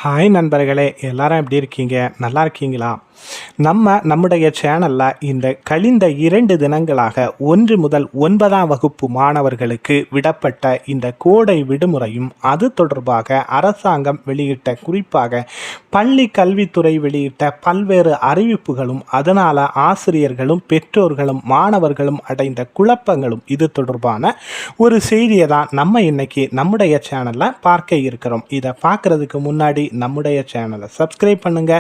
Hi நண்பர்களே, எல்லாரும் எப்படி இருக்கீங்க? நல்லா இருக்கீங்களா? நம்முடைய சேனலில் இந்த கழிந்த 2 தினங்களாக 1 முதல் 9ஆம் வகுப்பு மாணவர்களுக்கு விடப்பட்ட இந்த கோடை விடுமுறையும் அது தொடர்பாக அரசாங்கம் வெளியிட்ட, குறிப்பாக பள்ளி கல்வித்துறை வெளியிட்ட பல்வேறு அறிவிப்புகளும், அதனால் ஆசிரியர்களும் பெற்றோர்களும் மாணவர்களும் அடைந்த குழப்பங்களும், இது தொடர்பான ஒரு செய்தியை தான் நம்ம இன்னைக்கு நம்முடைய சேனலில் பார்க்க இருக்கிறோம். இதை பார்க்கறதுக்கு முன்னாடி நம்முடைய சேனலை சப்ஸ்கிரைப் பண்ணுங்க,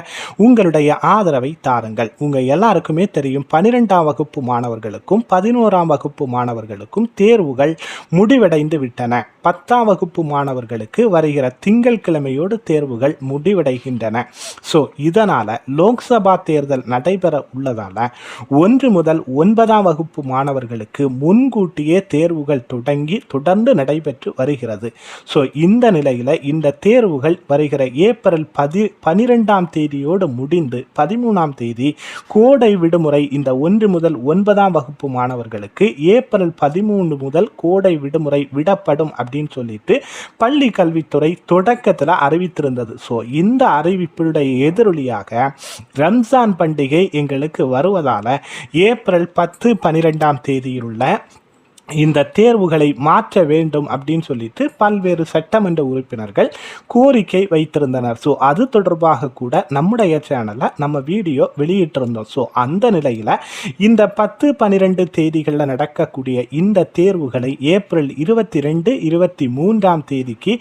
உங்களுடைய ஆதரவை தாருங்கள். உங்க எல்லாருக்குமே தெரியும், 12ஆம் வகுப்பு மாணவர்களுக்கும் 11ஆம் வகுப்பு மாணவர்களுக்கும் தேர்வுகள் முடிவடைந்து விட்டன. 10ஆம் வகுப்பு மாணவர்களுக்கு வருகிற திங்கட்கிழமையோடு தேர்வுகள் முடிவடைகின்றன. ஸோ இதனால லோக்சபா தேர்தல் நடைபெற உள்ளதால 1 முதல் 9ஆம் வகுப்பு மாணவர்களுக்கு முன்கூட்டியே தேர்வுகள் தொடர்ந்து நடைபெற்று வருகிறது. ஸோ இந்த நிலையில் இந்த தேர்வுகள் வருகிற ஏப்ரல் 12ஆம் தேதியோடு முடிந்து 13ஆம் தேதி கோடை விடுமுறை இந்த 1 முதல் 9ஆம் வகுப்பு மாணவர்களுக்கு ஏப்ரல் 13 முதல் கோடை விடுமுறை விடப்படும் அப்படின்னு சொல்லிட்டு பள்ளி கல்வித்துறை தொடக்கத்தில் அறிவித்திருந்தது. ஸோ இந்த அறிவிப்புடைய எதிரொலியாக ரம்ஜான் பண்டிகை எங்களுக்கு வருவதால் ஏப்ரல் 10, 12ஆம் தேதியில் உள்ள இந்த தேர்வுகளை மாற்ற வேண்டும் அப்படின்னு சொல்லிட்டு பல்வேறு சட்டமன்ற உறுப்பினர்கள் கோரிக்கை வைத்திருந்தனர். ஸோ அது தொடர்பாக கூட நம்முடைய சேனலில் நம்ம வீடியோ வெளியிட்டிருந்தோம். ஸோ அந்த நிலையில் இந்த 10, 12 தேதிகளில் நடக்கக்கூடிய இந்த தேர்வுகளை ஏப்ரல் 22, 23ஆம் தேதிக்கு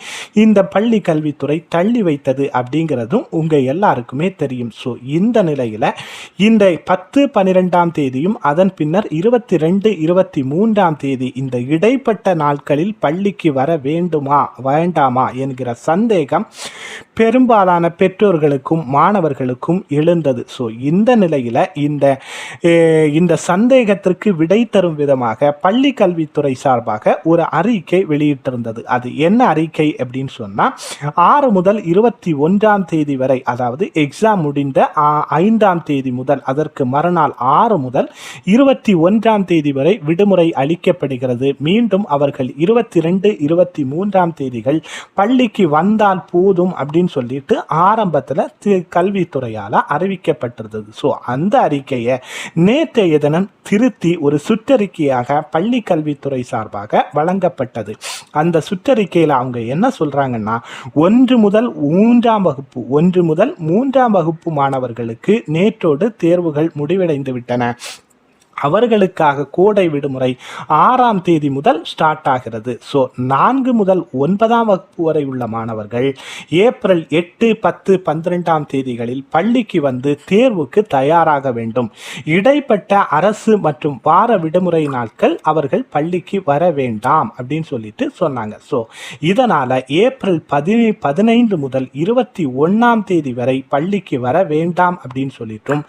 இந்த பள்ளி கல்வித்துறை தள்ளி வைத்தது அப்படிங்கிறதும் உங்கள் எல்லாருக்குமே தெரியும். ஸோ இந்த நிலையில் இந்த 10, 12ஆம் தேதியும் அதன் பின்னர் 22, 23ஆம் தேதி இந்த இடைப்பட்ட நாட்களில் பள்ளிக்கு வர வேண்டுமா வேண்டாமா என்கிற சந்தேகம் பெரும்பாலான பெற்றோர்களுக்கும் மாணவர்களுக்கும் எழுந்தது. ஸோ இந்த நிலையில் இந்த சந்தேகத்திற்கு விடை தரும் விதமாக பள்ளி கல்வித்துறை சார்பாக ஒரு அறிக்கை வெளியிட்டிருந்தது. அது என்ன அறிக்கை அப்படின்னு சொன்னால், 6 முதல் 21ஆம் தேதி வரை, அதாவது எக்ஸாம் முடிந்த 5ஆம் தேதி முதல் அதற்கு மறுநாள் 6 முதல் 21ஆம் தேதி வரை விடுமுறை அளிக்கப்படுகிறது. மீண்டும் அவர்கள் 22, 23ஆம் தேதிகள் பள்ளிக்கு வந்தால் போதும் அப்படின்னு சொல்லிட்டு ஆரம்பத்தில் கல்வித்துறையால் அறிவிக்கப்பட்டிருந்தது. ஸோ அந்த அறிக்கையை நேற்றைய தினம் திருத்தி ஒரு சுற்றறிக்கையாக பள்ளி கல்வித்துறை சார்பாக வழங்கப்பட்டது. அந்த சுற்றறிக்கையில் அவங்க என்ன சொல்றாங்கன்னா, 1 முதல் 3ஆம் வகுப்பு மாணவர்களுக்கு நேற்றோடு தேர்வுகள் முடிவடைந்து விட்டன. அவர்களுக்காக கோடை விடுமுறை 6ஆம் தேதி முதல் ஸ்டார்ட் ஆகிறது. ஸோ 4 முதல் 9ஆம் வகுப்பு வரை உள்ள மாணவர்கள் ஏப்ரல் 8, 10, 12ஆம் தேதிகளில் பள்ளிக்கு வந்து தேர்வுக்கு தயாராக வேண்டும். இடைப்பட்ட அரசு மற்றும் வார விடுமுறை நாட்கள் அவர்கள் பள்ளிக்கு வர வேண்டாம் அப்படின்னு சொல்லிட்டு சொன்னாங்க. ஸோ இதனால் ஏப்ரல் 15 முதல் 21ஆம் தேதி வரை பள்ளிக்கு வர வேண்டாம் அப்படின்னு சொல்லிட்டும்,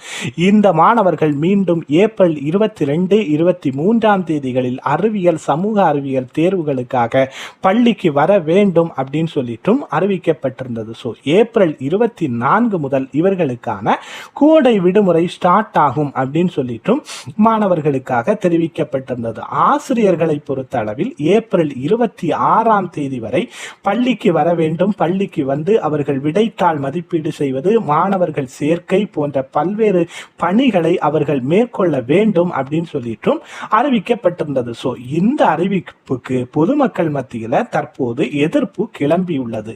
இந்த மாணவர்கள் மீண்டும் ஏப்ரல் 22, 23ஆம் தேதிகளில் அறிவியல், சமூக அறிவியல் தேர்வுகளுக்காக பள்ளிக்கு வர வேண்டும் அப்படின்னு சொல்லிட்டும் அறிவிக்கப்பட்டிருந்தது. ஸோ ஏப்ரல் 24 முதல் இவர்களுக்கான கோடை விடுமுறை ஸ்டார்ட் ஆகும் அப்படின்னு சொல்லிட்டும் மாணவர்களுக்காக தெரிவிக்கப்பட்டிருந்தது. ஆசிரியர்களை பொறுத்த அளவில் ஏப்ரல் 26ஆம் தேதி வரை பள்ளிக்கு வர வேண்டும். பள்ளிக்கு வந்து அவர்கள் விடைத்தாள் மதிப்பீடு செய்வது, மாணவர்கள் சேர்க்கை போன்ற பல்வேறு பணிகளை அவர்கள் மேற்கொள்ள வேண்டும் அப்படின்னு சொல்லிட்டும் அறிவிக்கப்பட்டிருந்தது. ஸோ இந்த அறிவிப்புக்கு பொதுமக்கள் மத்தியில் தற்போது எதிர்ப்பு கிளம்பியுள்ளது.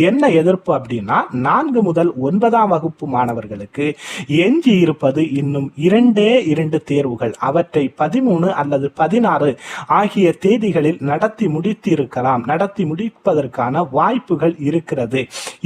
என்ன எதிர்ப்பு அப்படின்னா, 4 முதல் 9ஆம் வகுப்பு மாணவர்களுக்கு எஞ்சி இருப்பது இன்னும் 2 தேர்வுகள். அவற்றை 13 அல்லது 16 ஆகிய தேதிகளில் நடத்தி முடிப்பதற்கான வாய்ப்புகள் இருக்கிறது.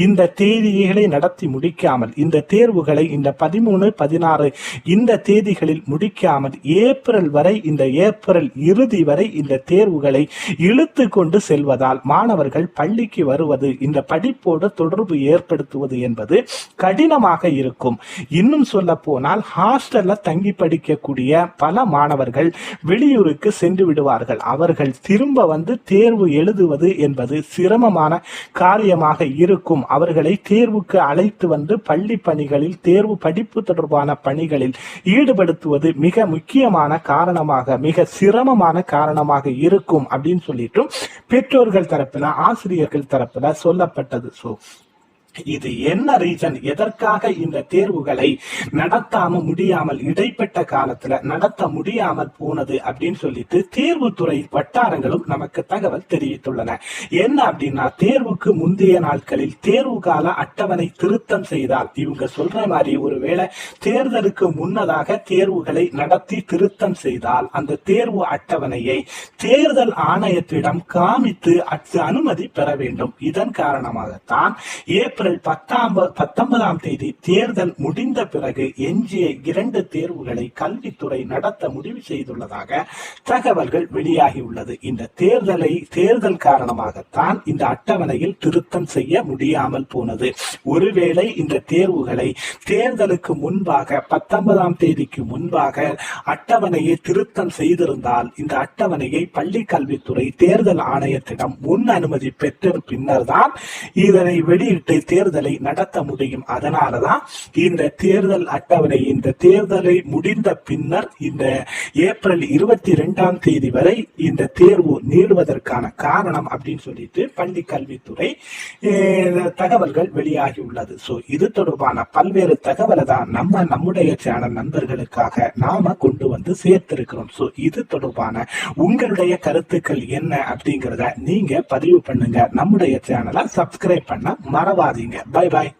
இந்த தேதிகளை நடத்தி முடிக்காமல், இந்த தேர்வுகளை இந்த 13, 16 இந்த தேதிகளில் முடிக்காமல் ஏப்ரல் வரை, இந்த ஏப்ரல் இறுதி வரை இந்த தேர்வுகளை இழுத்து கொண்டு செல்வதால் மாணவர்கள் பள்ளிக்கு வருவது, இந்த படிப்போடு தொடர்பு ஏற்படுத்துவது என்பது கடினமாக இருக்கும். இன்னும் சொல்ல போனால், ஹாஸ்டல்ல தங்கி படிக்கக்கூடிய பல மாணவர்கள் வெளியூருக்கு சென்று விடுவார்கள். அவர்கள் திரும்ப வந்து தேர்வு எழுதுவது என்பது சிரமமான காரியமாக இருக்கும். அவர்களை தேர்வுக்கு அழைத்து வந்து பள்ளி பணிகளில், தேர்வு படிப்பு தொடர்பான பணிகளில் ஈடுபடுத்துவது மிக முக்கியமான காரணமாக, மிக சிரமமான காரணமாக இருக்கும் அப்படின்னு சொல்லிட்டு பெற்றோர்கள் தரப்புல, ஆசிரியர்கள் தரப்புல சொல்லப்பட்டது. இது என்ன ரீசன், எதற்காக இந்த தேர்வுகளை நடத்தாம முடியாமல் இடைப்பட்ட காலத்துல நடத்த முடியாமல் போனது அப்படின்னு சொல்லிட்டு தேர்வுத்துறை வட்டாரங்களும் நமக்கு தகவல் தெரிவித்துள்ளன. என்ன அப்படின்னா, தேர்வுக்கு முந்தைய நாட்களில் தேர்வு கால அட்டவணை திருத்தம் செய்தால், இவங்க சொல்ற மாதிரி ஒருவேளை தேர்தலுக்கு முன்னதாக தேர்வுகளை நடத்தி திருத்தம் செய்தால் அந்த தேர்வு அட்டவணையை தேர்தல் ஆணையத்திடம் காமித்து அனுமதி பெற வேண்டும். இதன் காரணமாகத்தான் ஏப்ரல் 19ஆம் தேதி தேர்தல் முடிந்த பிறகு எஞ்சிய 2 தேர்வுகளை கல்வித்துறை நடத்த முடிவு செய்துள்ளதாக தகவல்கள் வெளியாகியுள்ளது. இந்த தேர்தல் காரணமாகத்தான் இந்த அட்டவணையில் திருத்தம் செய்ய முடியாமல் போனது. ஒருவேளை இந்த தேர்வுகளை தேர்தலுக்கு முன்பாக 19ஆம் தேதிக்கு முன்பாக அட்டவணையை திருத்தம் செய்திருந்தால் இந்த அட்டவணையை பள்ளி கல்வித்துறை தேர்தல் ஆணையத்திடம் முன் அனுமதி பெற்ற பின்னர் தான் இதனை வெளியிட்டு தேர்தலை நடத்த முடியும். அதனாலதான் இந்த தேர்தல் அட்டவணை, இந்த தேர்தலை முடிந்த பின்னர் இந்த ஏப்ரல் 22ஆம் தேதி வரை இந்த தேர்வு நீடுவதற்கான காரணம் அப்படின்னு சொல்லிட்டு பள்ளி கல்வித்துறை தகவல்கள் வெளியாகி உள்ளது. சோ இது தொடர்பான பல்வேறு தகவலை தான் நம்முடைய சேனல் நண்பர்களுக்காக நாம கொண்டு வந்து சேர்த்திருக்கிறோம். சோ இது தொடர்பான உங்களுடைய கருத்துக்கள் என்ன அப்படிங்கறத நீங்க பதிவு பண்ணுங்க. நம்முடைய சேனலை சப்ஸ்கிரைப் பண்ண மறவாதீங்க. Bye bye.